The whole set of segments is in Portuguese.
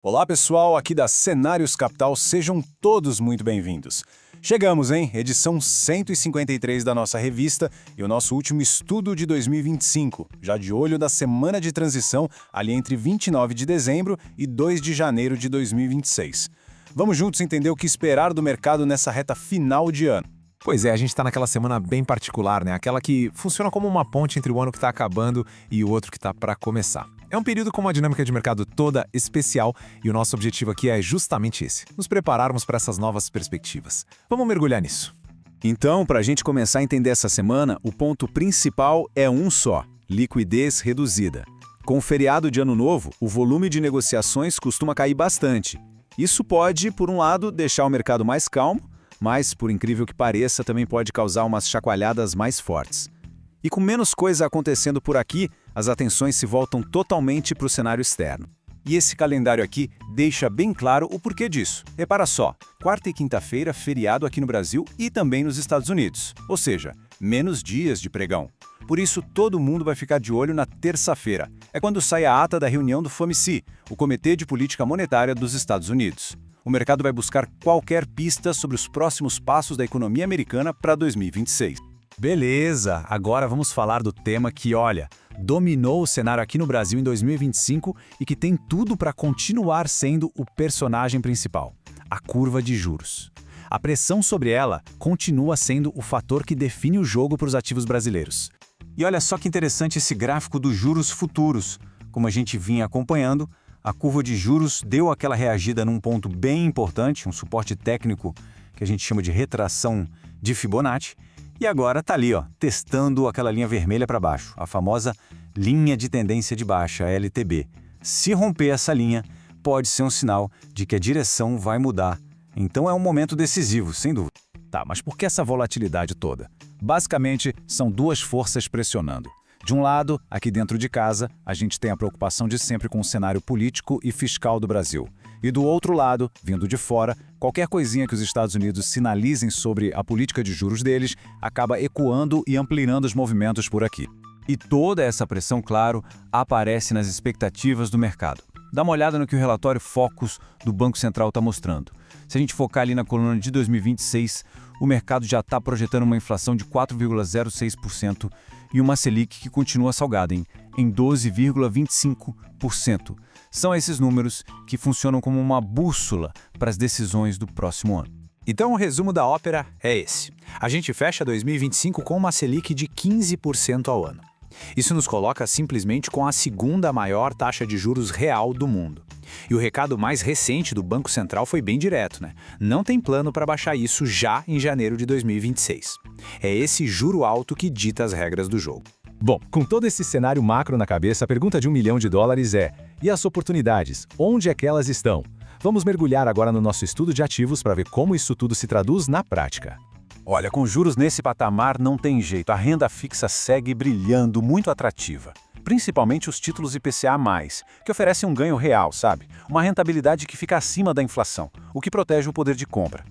Olá pessoal, aqui da Cenários Capital, sejam todos muito bem-vindos. Chegamos, hein? Edição 153 da nossa revista e o nosso último estudo de 2025, já de olho da semana de transição ali entre 29 de dezembro e 2 de janeiro de 2026. Vamos juntos entender o que esperar do mercado nessa reta final de ano. Pois é, a gente está naquela semana bem particular, né? Aquela que funciona como uma ponte entre o ano que está acabando e o outro que está para começar. É um período com uma dinâmica de mercado toda especial e o nosso objetivo aqui é justamente esse, nos prepararmos para essas novas perspectivas. Vamos mergulhar nisso. Então, para a gente começar a entender essa semana, o ponto principal é um só: liquidez reduzida. Com o feriado de Ano Novo, o volume de negociações costuma cair bastante. Isso pode, por um lado, deixar o mercado mais calmo, mas, por incrível que pareça, também pode causar umas chacoalhadas mais fortes. E com menos coisa acontecendo por aqui, as atenções se voltam totalmente para o cenário externo. E esse calendário aqui deixa bem claro o porquê disso. Repara só, quarta e quinta-feira, feriado aqui no Brasil e também nos Estados Unidos. Ou seja, menos dias de pregão. Por isso, todo mundo vai ficar de olho na terça-feira. É quando sai a ata da reunião do FOMC, o Comitê de Política Monetária dos Estados Unidos. O mercado vai buscar qualquer pista sobre os próximos passos da economia americana para 2026. Beleza, agora vamos falar do tema que, olha, dominou o cenário aqui no Brasil em 2025 e que tem tudo para continuar sendo o personagem principal: a curva de juros. A pressão sobre ela continua sendo o fator que define o jogo para os ativos brasileiros. E olha só que interessante esse gráfico dos juros futuros. Como a gente vinha acompanhando, a curva de juros deu aquela reagida num ponto bem importante, um suporte técnico que a gente chama de retração de Fibonacci, e agora está ali, testando aquela linha vermelha para baixo, a famosa linha de tendência de baixa, LTB. Se romper essa linha, pode ser um sinal de que a direção vai mudar. Então é um momento decisivo, sem dúvida. Tá, mas por que essa volatilidade toda? Basicamente, são duas forças pressionando. De um lado, aqui dentro de casa, a gente tem a preocupação de sempre com o cenário político e fiscal do Brasil. E do outro lado, vindo de fora, qualquer coisinha que os Estados Unidos sinalizem sobre a política de juros deles acaba ecoando e ampliando os movimentos por aqui. E toda essa pressão, claro, aparece nas expectativas do mercado. Dá uma olhada no que o relatório Focus do Banco Central está mostrando. Se a gente focar ali na coluna de 2026, o mercado já está projetando uma inflação de 4,06% e uma Selic que continua salgada em 12,25%. São esses números que funcionam como uma bússola para as decisões do próximo ano. Então o resumo da ópera é esse. A gente fecha 2025 com uma Selic de 15% ao ano. Isso nos coloca simplesmente com a segunda maior taxa de juros real do mundo. E o recado mais recente do Banco Central foi bem direto, né? Não tem plano para baixar isso já em janeiro de 2026. É esse juro alto que dita as regras do jogo. Bom, com todo esse cenário macro na cabeça, a pergunta de $1 milhão é: e as oportunidades? Onde é que elas estão? Vamos mergulhar agora no nosso estudo de ativos para ver como isso tudo se traduz na prática. Olha, com juros nesse patamar não tem jeito, a renda fixa segue brilhando, muito atrativa. Principalmente os títulos IPCA+, que oferecem um ganho real, sabe? Uma rentabilidade que fica acima da inflação, o que protege o poder de compra.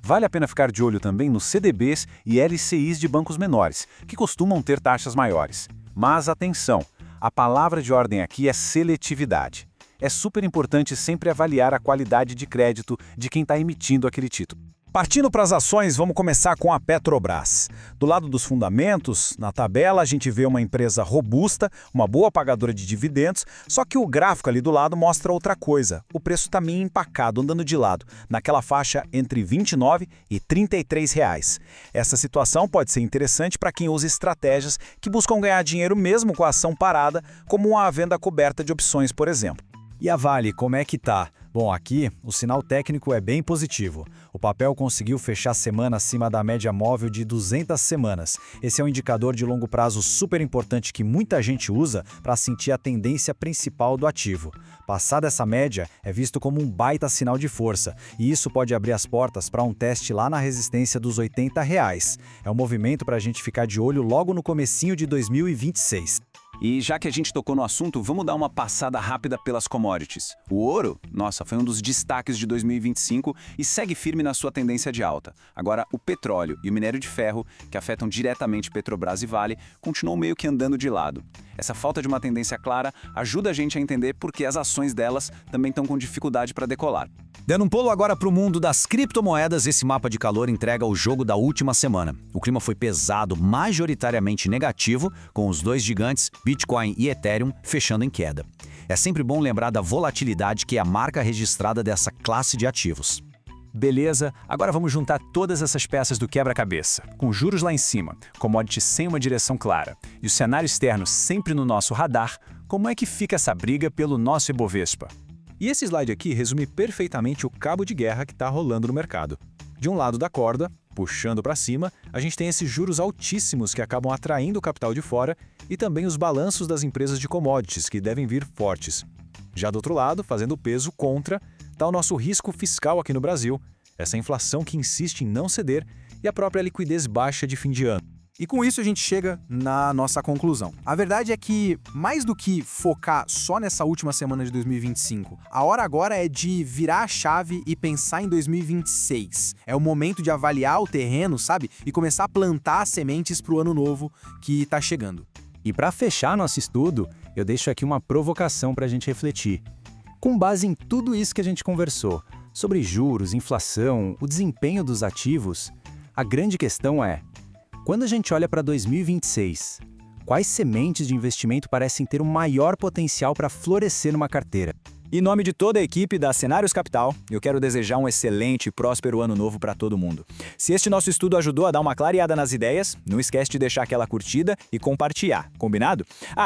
Vale a pena ficar de olho também nos CDBs e LCIs de bancos menores, que costumam ter taxas maiores. Mas atenção, a palavra de ordem aqui é seletividade. É super importante sempre avaliar a qualidade de crédito de quem está emitindo aquele título. Partindo para as ações, vamos começar com a Petrobras. Do lado dos fundamentos, na tabela a gente vê uma empresa robusta, uma boa pagadora de dividendos, só que o gráfico ali do lado mostra outra coisa. O preço está meio empacado, andando de lado, naquela faixa entre R$ 29 e R$ 33 reais. Essa situação pode ser interessante para quem usa estratégias que buscam ganhar dinheiro mesmo com a ação parada, como a venda coberta de opções, por exemplo. E a Vale, como é que tá? Bom, aqui o sinal técnico é bem positivo. O papel conseguiu fechar a semana acima da média móvel de 200 semanas. Esse é um indicador de longo prazo super importante que muita gente usa para sentir a tendência principal do ativo. Passada essa média, é visto como um baita sinal de força, e isso pode abrir as portas para um teste lá na resistência dos R$ 80 reais. É um movimento para a gente ficar de olho logo no comecinho de 2026. E já que a gente tocou no assunto, vamos dar uma passada rápida pelas commodities. O ouro, nossa, foi um dos destaques de 2025 e segue firme na sua tendência de alta. Agora, o petróleo e o minério de ferro, que afetam diretamente Petrobras e Vale, continuam meio que andando de lado. Essa falta de uma tendência clara ajuda a gente a entender por que as ações delas também estão com dificuldade para decolar. Dando um pulo agora para o mundo das criptomoedas, esse mapa de calor entrega o jogo da última semana. O clima foi pesado, majoritariamente negativo, com os dois gigantes, Bitcoin e Ethereum, fechando em queda. É sempre bom lembrar da volatilidade que é a marca registrada dessa classe de ativos. Beleza, agora vamos juntar todas essas peças do quebra-cabeça. Com juros lá em cima, commodities sem uma direção clara e o cenário externo sempre no nosso radar, como é que fica essa briga pelo nosso Ibovespa? E esse slide aqui resume perfeitamente o cabo de guerra que está rolando no mercado. De um lado da corda, puxando para cima, a gente tem esses juros altíssimos que acabam atraindo o capital de fora e também os balanços das empresas de commodities, que devem vir fortes. Já do outro lado, fazendo peso contra, está o nosso risco fiscal aqui no Brasil, essa inflação que insiste em não ceder e a própria liquidez baixa de fim de ano. E com isso a gente chega na nossa conclusão. A verdade é que, mais do que focar só nessa última semana de 2025, a hora agora é de virar a chave e pensar em 2026. É o momento de avaliar o terreno, sabe? E começar a plantar sementes para o ano novo que está chegando. E para fechar nosso estudo, eu deixo aqui uma provocação para a gente refletir. Com base em tudo isso que a gente conversou, sobre juros, inflação, o desempenho dos ativos, a grande questão é: quando a gente olha para 2026, quais sementes de investimento parecem ter o maior potencial para florescer numa carteira? Em nome de toda a equipe da Cenários Capital, eu quero desejar um excelente e próspero ano novo para todo mundo. Se este nosso estudo ajudou a dar uma clareada nas ideias, não esquece de deixar aquela curtida e compartilhar, combinado?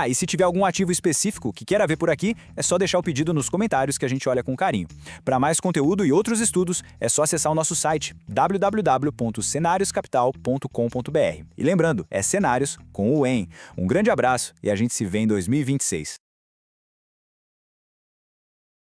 E se tiver algum ativo específico que queira ver por aqui, é só deixar o pedido nos comentários que a gente olha com carinho. Para mais conteúdo e outros estudos, é só acessar o nosso site www.cenarioscapital.com.br. E lembrando, é Cenários com o EN. Um grande abraço e a gente se vê em 2026.